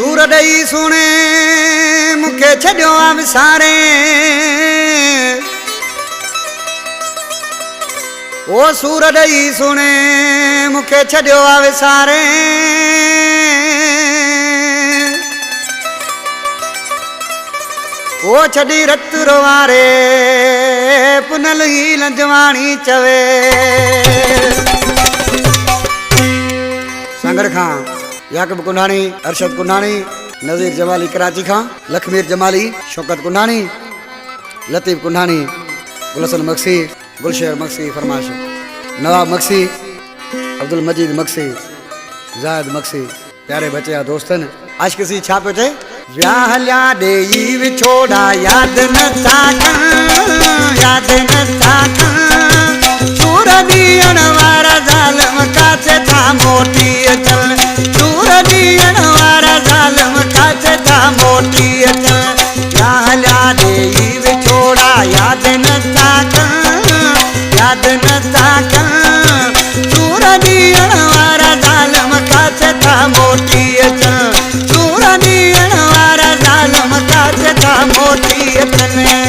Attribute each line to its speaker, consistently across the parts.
Speaker 1: सूर ॾेई सुणे मूंखे छॾियो आहे विसारे ओ सूर ॾेई सुणे मूंखे छॾियो आहे विसारे ओ छॾी रत रोवारे पुनल ही लंजवाणी चवे सांगड़ खां याकूब कुंडाणी, अरशद कुंडाणी, नज़ीर जमाली कराची खां, लखमीर जमाली, शौकत कुंडाणी, लतीफ़ कुंडाणी, गुलसन मक्सी, गुलशहर मक्सी फरमाश, नवाब मक्सी, अब्दुल मजीद मक्सी, जायद मक्सी, प्यारे बच्चे या दोस्तन आज किसी छापे थे व्याह लिया देई विछोड़ा याद न था सूर दियण वारा ज़ालिम काथे था मोटी चल सूर दियण वारा ज़ालिम काथे था मोटी चल व्याह लिया देई विछोड़ा याद न था सूर दियण वारा ज़ालिम काथे था मोटी चल सूर दियण वारा ज़ालिम काथे था मोटी चल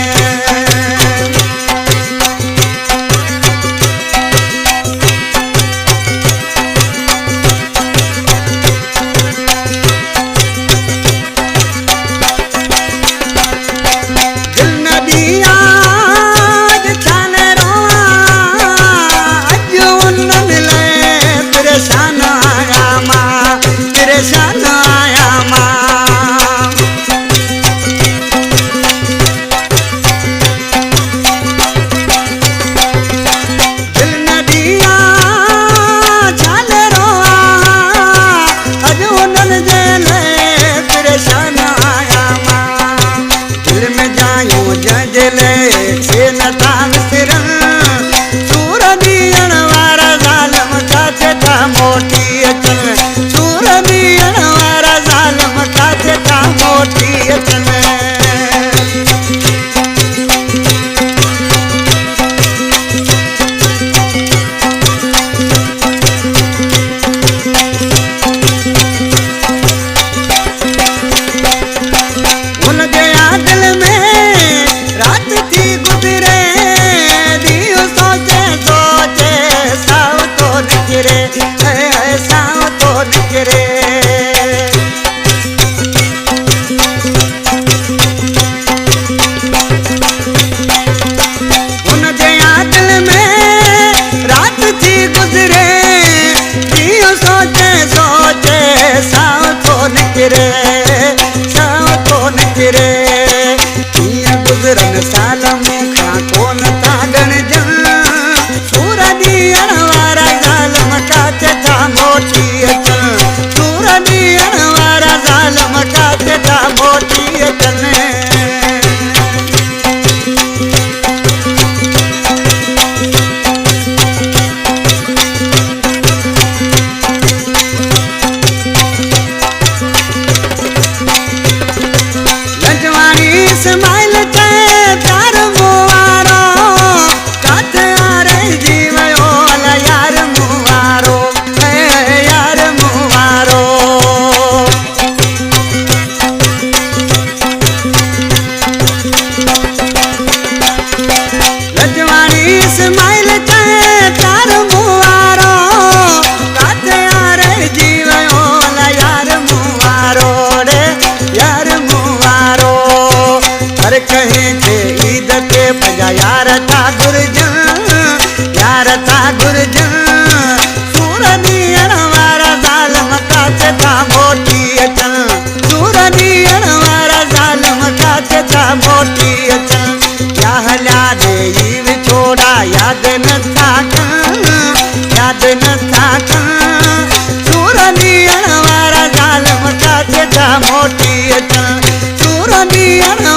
Speaker 1: मोटी सूर दियण